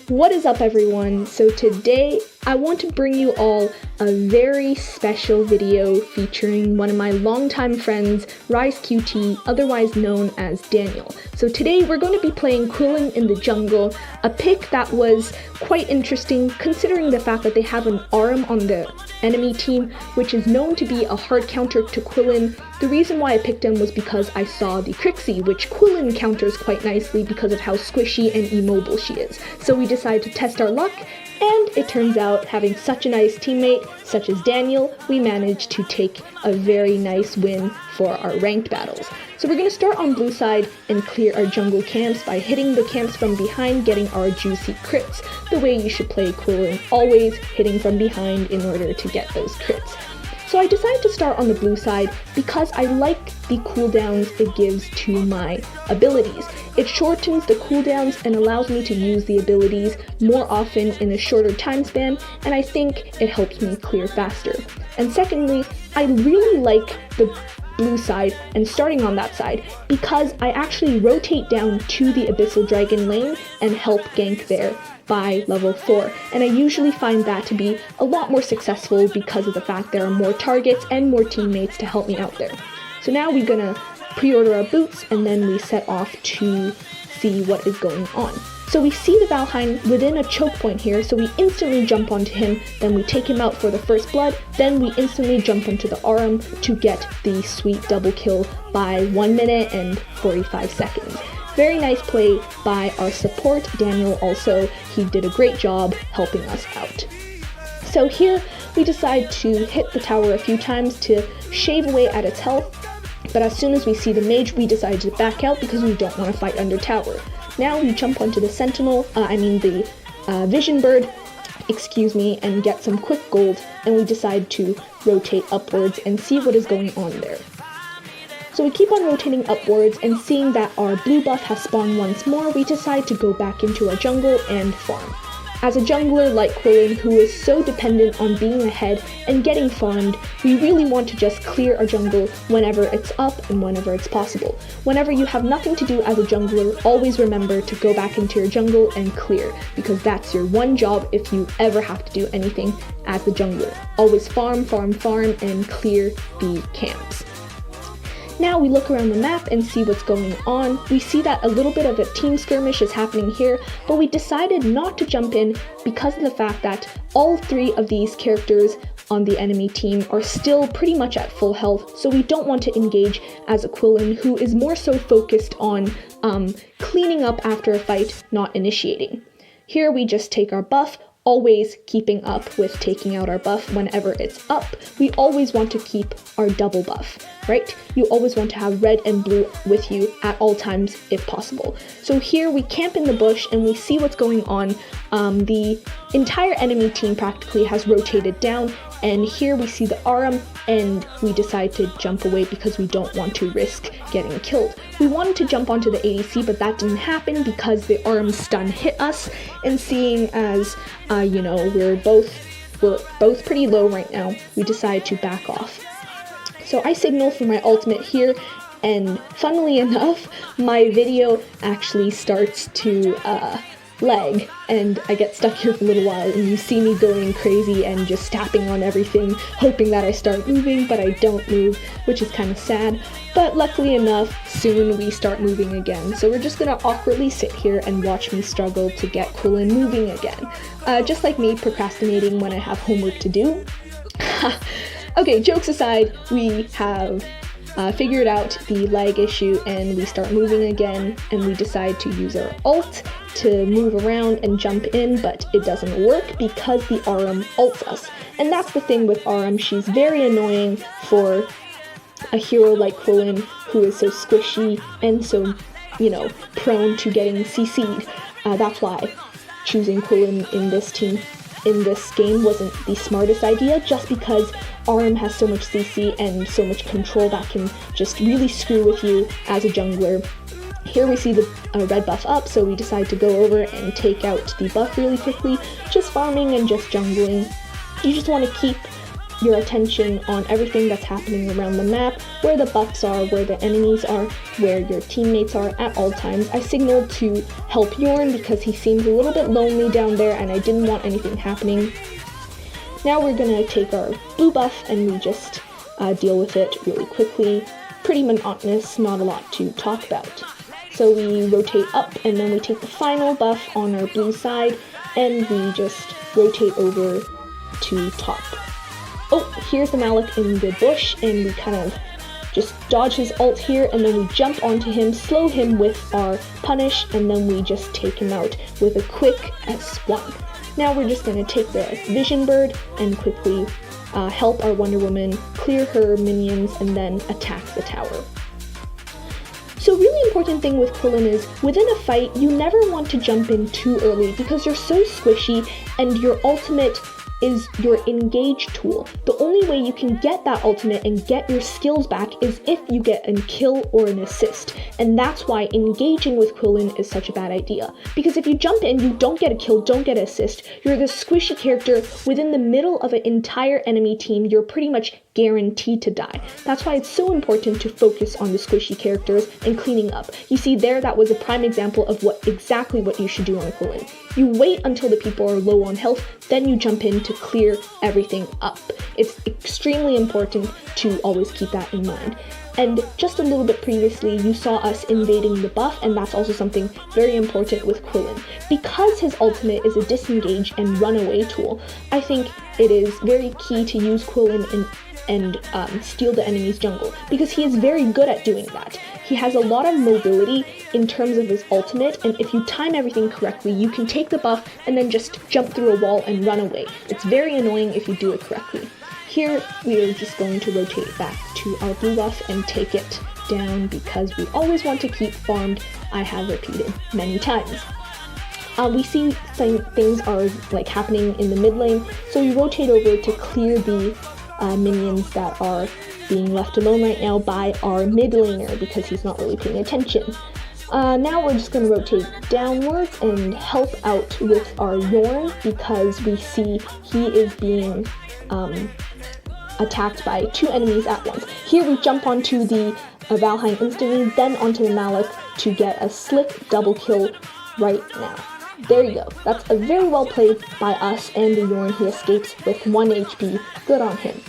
What is up, everyone? So today I want to bring you all a very special video featuring one of my longtime friends, RiseQT, otherwise known as Daniel. So today we're going to be playing Quillen in the Jungle, a pick that was quite interesting considering the fact that they have an Aram on the enemy team, which is known to be a hard counter to Quillen. The reason why I picked him was because I saw the Crixie, which Quillen counters quite nicely because of how squishy and immobile she is. So we decided to test our luck, and it turns out, having such a nice teammate such as Daniel, we managed to take a very nice win for our ranked battles. So we're going to start on blue side and clear our jungle camps by hitting the camps from behind, getting our juicy crits, the way you should play Quillen, always hitting from behind in order to get those crits. So I decided to start on the blue side because I like the cooldowns it gives to my abilities. It shortens the cooldowns and allows me to use the abilities more often in a shorter time span, and I think it helps me clear faster. And secondly, I really like the blue side and starting on that side because I actually rotate down to the Abyssal Dragon lane and help gank there by level 4, and I usually find that to be a lot more successful because of the fact there are more targets and more teammates to help me out there. So now we're gonna pre-order our boots and then we set off to see what is going on. So we see the Valheim within a choke point here, so we instantly jump onto him, then we take him out for the first blood, then we instantly jump onto the Aram to get the sweet double kill by 1 minute and 45 seconds. Very nice play by our support, Daniel also. He did a great job helping us out. So here we decide to hit the tower a few times to shave away at its health, but as soon as we see the mage, we decide to back out because we don't want to fight under tower. Now we jump onto the vision bird, and get some quick gold, and we decide to rotate upwards and see what is going on there. So we keep on rotating upwards, and seeing that our blue buff has spawned once more, we decide to go back into our jungle and farm. As a jungler like Quillen, who is so dependent on being ahead and getting farmed, we really want to just clear our jungle whenever it's up and whenever it's possible. Whenever you have nothing to do as a jungler, always remember to go back into your jungle and clear, because that's your one job if you ever have to do anything as a jungler. Always farm, farm, farm, and clear the camps. Now we look around the map and see what's going on. We see that a little bit of a team skirmish is happening here, but we decided not to jump in because of the fact that all 3 of these characters on the enemy team are still pretty much at full health, so we don't want to engage as a Quillen, who is more so focused on cleaning up after a fight, not initiating. Here we just take our buff, always keeping up with taking out our buff whenever it's up. We always want to keep our double buff, right? You always want to have red and blue with you at all times if possible. So here we camp in the bush and we see what's going on. The entire enemy team practically has rotated down, and here we see the Aram and we decide to jump away because we don't want to risk getting killed. We wanted to jump onto the ADC, but that didn't happen because the Aram stun hit us, and seeing as we're both pretty low right now, we decide to back off. So I signal for my ultimate here, and funnily enough, my video actually starts to lag, and I get stuck here for a little while, and you see me going crazy and just tapping on everything, hoping that I start moving, but I don't move, which is kind of sad. But luckily enough, soon we start moving again. So we're just gonna awkwardly sit here and watch me struggle to get Quillen moving again. Just like me procrastinating when I have homework to do. Okay, jokes aside, we have figured out the lag issue and we start moving again, and we decide to use our ult to move around and jump in, but it doesn't work because the Aram ults us. And that's the thing with Aram, she's very annoying for a hero like Quillen, who is so squishy and so, prone to getting CC'd. That's why choosing Quillen in this game wasn't the smartest idea, just because Aram has so much CC and so much control that can just really screw with you as a jungler. Here we see the red buff up, so we decide to go over and take out the buff really quickly, just farming and just jungling. You just want to keep your attention on everything that's happening around the map, where the buffs are, where the enemies are, where your teammates are at all times. I signaled to help Yorn because he seems a little bit lonely down there and I didn't want anything happening. Now we're gonna take our blue buff and we just deal with it really quickly. Pretty monotonous, not a lot to talk about. So we rotate up and then we take the final buff on our blue side and we just rotate over to top. Oh, here's the Malik in the bush and we kind of just dodge his ult here and then we jump onto him, slow him with our punish, and then we just take him out with a quick S1. Now we're just going to take the Vision Bird and quickly help our Wonder Woman clear her minions and then attack the tower. So a really important thing with Quillen is, within a fight, you never want to jump in too early because you're so squishy and your ultimate is your engage tool. The only way you can get that ultimate and get your skills back is if you get a kill or an assist. And that's why engaging with Quillen is such a bad idea. Because if you jump in, you don't get a kill, don't get an assist, you're this squishy character within the middle of an entire enemy team, you're pretty much guaranteed to die. That's why it's so important to focus on the squishy characters and cleaning up. You see there, that was a prime example of exactly what you should do on Quillen. You wait until the people are low on health, then you jump in to clear everything up. It's extremely important to always keep that in mind. And just a little bit previously, you saw us invading the buff, and that's also something very important with Quillen. Because his ultimate is a disengage and run away tool, I think it is very key to use Quillen and steal the enemy's jungle, because he is very good at doing that. He has a lot of mobility in terms of his ultimate, and if you time everything correctly, you can take the buff and then just jump through a wall and run away. It's very annoying if you do it correctly. Here, we are just going to rotate back to our blue buff and take it down because we always want to keep farmed, I have repeated many times. We see things are like happening in the mid lane, so we rotate over to clear the minions that are being left alone right now by our mid laner because he's not really paying attention. Now we're just going to rotate downwards and help out with our Yorn because we see he is being attacked by two enemies at once. Here we jump onto the Valheim instantly, then onto the Malik to get a slick double kill right now. There you go. That's a very well played by us and the Yorn. He escapes with 1 HP. Good on him.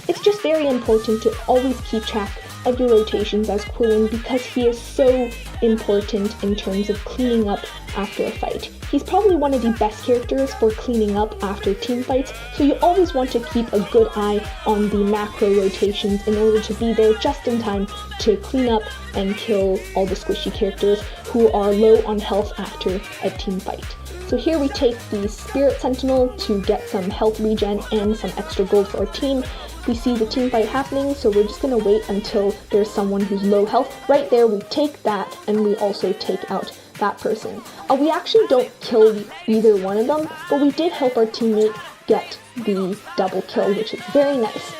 It's just very important to always keep track of your rotations as Quillen because he is so important in terms of cleaning up after a fight. He's probably one of the best characters for cleaning up after team fights, so you always want to keep a good eye on the macro rotations in order to be there just in time to clean up and kill all the squishy characters who are low on health after a team fight. So here we take the Spirit Sentinel to get some health regen and some extra gold for our team. We see the team fight happening, so we're just going to wait until there's someone who's low health. Right there, we take that, and we also take out that person. We actually don't kill either one of them, but we did help our teammate get the double kill, which is very nice.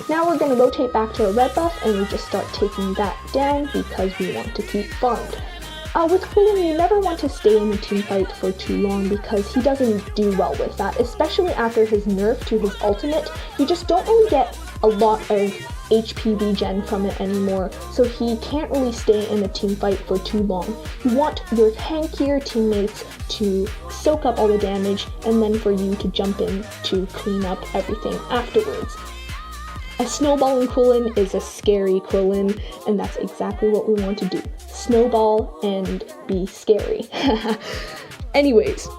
Now we're going to rotate back to our red buff, and we just start taking that down because we want to keep farmed. With Quillen, you never want to stay in a team fight for too long because he doesn't do well with that, especially after his nerf to his ultimate. You just don't really get a lot of HP regen from it anymore, so he can't really stay in a team fight for too long. You want your tankier teammates to soak up all the damage and then for you to jump in to clean up everything afterwards. A snowball in Quillen is a scary Quillen, and that's exactly what we want to do. Snowball and be scary. Anyways,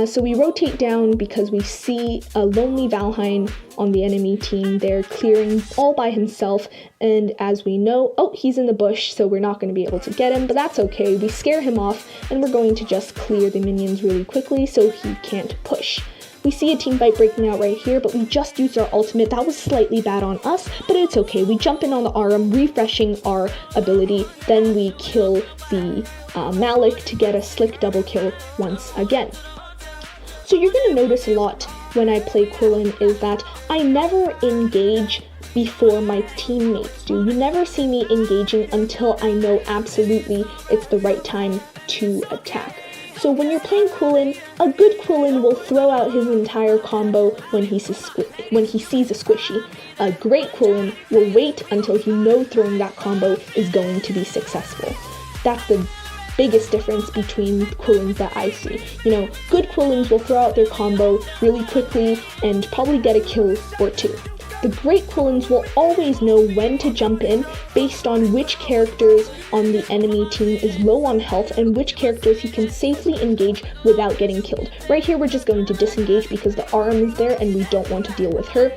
so we rotate down because we see a lonely Valheim on the enemy team. They're clearing all by himself, and as we know, he's in the bush, so we're not going to be able to get him, but that's okay. We scare him off, and we're going to just clear the minions really quickly so he can't push. We see a team fight breaking out right here, but we just used our ultimate. That was slightly bad on us, but it's okay. We jump in on the Aram, refreshing our ability, then we kill the Malik to get a slick double kill once again. So you're going to notice a lot when I play Quillen is that I never engage before my teammates do. You never see me engaging until I know absolutely it's the right time to attack. So when you're playing Quillen, a good Quillen will throw out his entire combo when he sees a squishy. A great Quillen will wait until he knows throwing that combo is going to be successful. That's the biggest difference between Quillens that I see. Good Quillens will throw out their combo really quickly and probably get a kill or two. The great Quillens will always know when to jump in based on which characters on the enemy team is low on health and which characters he can safely engage without getting killed. Right here we're just going to disengage because the RM is there and we don't want to deal with her.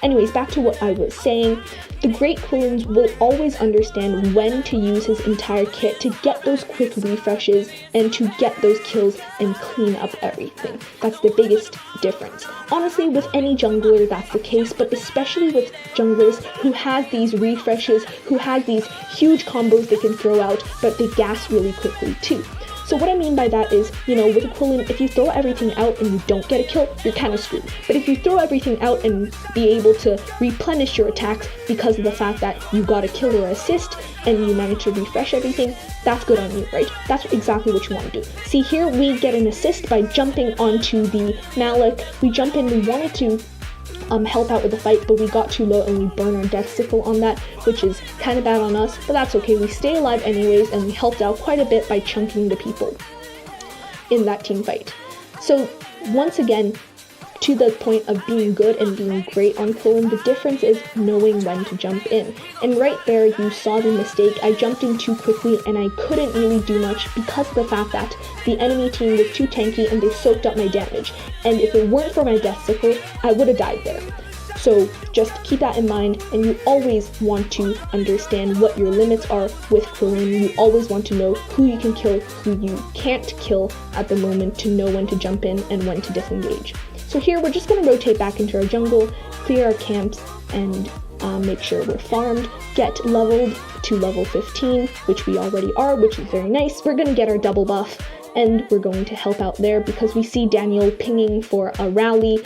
Anyways, back to what I was saying. The great Quillens will always understand when to use his entire kit to get those quick refreshes and to get those kills and clean up everything. That's the biggest difference. Honestly, with any jungler that's the case, but especially with junglers who has these refreshes, who has these huge combos they can throw out, but they gas really quickly too. So what I mean by that is, with a Quillen, if you throw everything out and you don't get a kill, you're kind of screwed. But if you throw everything out and be able to replenish your attacks because of the fact that you got a kill or assist and you manage to refresh everything, that's good on you, right? That's exactly what you want to do. See, here we get an assist by jumping onto the Malik. We jump in, we wanted to help out with the fight, but we got too low and we burn our death sickle on that, which is kind of bad on us, but that's okay. We stay alive anyways, and we helped out quite a bit by chunking the people in that team fight. So once again, to the point of being good and being great on Quillen, the difference is knowing when to jump in. And right there, you saw the mistake. I jumped in too quickly and I couldn't really do much because of the fact that the enemy team was too tanky and they soaked up my damage. And if it weren't for my death sickle, I would have died there. So just keep that in mind, and you always want to understand what your limits are with Quillen. You always want to know who you can kill, who you can't kill at the moment, to know when to jump in and when to disengage. So here we're just going to rotate back into our jungle, clear our camps, and make sure we're farmed, get leveled to level 15, which we already are, which is very nice. We're going to get our double buff, and we're going to help out there because we see Daniel pinging for a rally.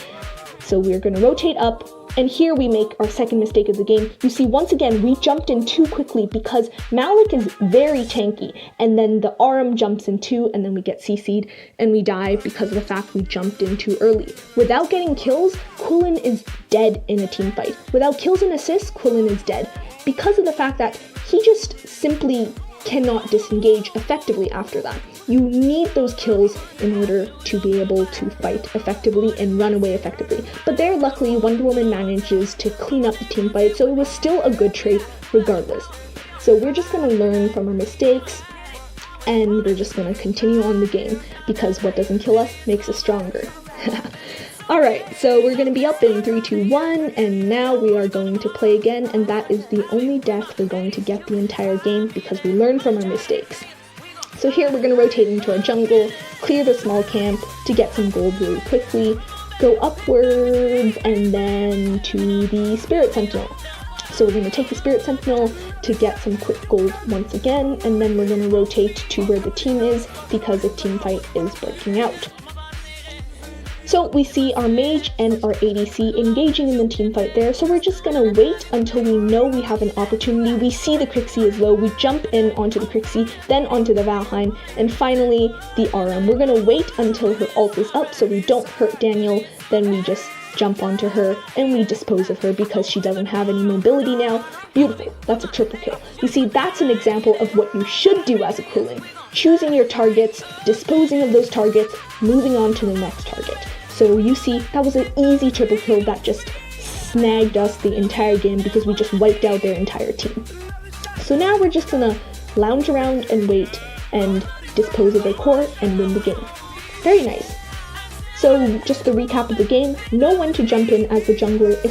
So we're going to rotate up, and here we make our second mistake of the game. You see, once again, we jumped in too quickly because Malik is very tanky, and then the RM jumps in too, and then we get CC'd, and we die because of the fact we jumped in too early. Without getting kills, Quillen is dead in a team fight. Without kills and assists, Quillen is dead because of the fact that he just simply cannot disengage effectively after that. You need those kills in order to be able to fight effectively and run away effectively. But there, luckily, Wonder Woman manages to clean up the team fight, so it was still a good trade regardless. So we're just going to learn from our mistakes, and we're just going to continue on the game, because what doesn't kill us makes us stronger. Alright, so we're going to be up in 3, 2, 1, and now we are going to play again, and that is the only death we're going to get the entire game because we learned from our mistakes. So here we're going to rotate into our jungle, clear the small camp to get some gold really quickly, go upwards, and then to the Spirit Sentinel. So we're going to take the Spirit Sentinel to get some quick gold once again, and then we're going to rotate to where the team is because a team fight is breaking out. So we see our mage and our ADC engaging in the team fight there, so we're just going to wait until we know we have an opportunity. We see the Crixie is low, we jump in onto the Crixie, then onto the Valheim, and finally the RM. We're going to wait until her ult is up so we don't hurt Daniel, then we just jump onto her and we dispose of her because she doesn't have any mobility now. Beautiful, that's a triple kill. You see, that's an example of what you should do as a Quillen. Choosing your targets, disposing of those targets, moving on to the next target. So you see, that was an easy triple kill that just snagged us the entire game because we just wiped out their entire team. So now we're just gonna lounge around and wait and dispose of their core and win the game. Very nice. So just the recap of the game, know when to jump in as the jungler,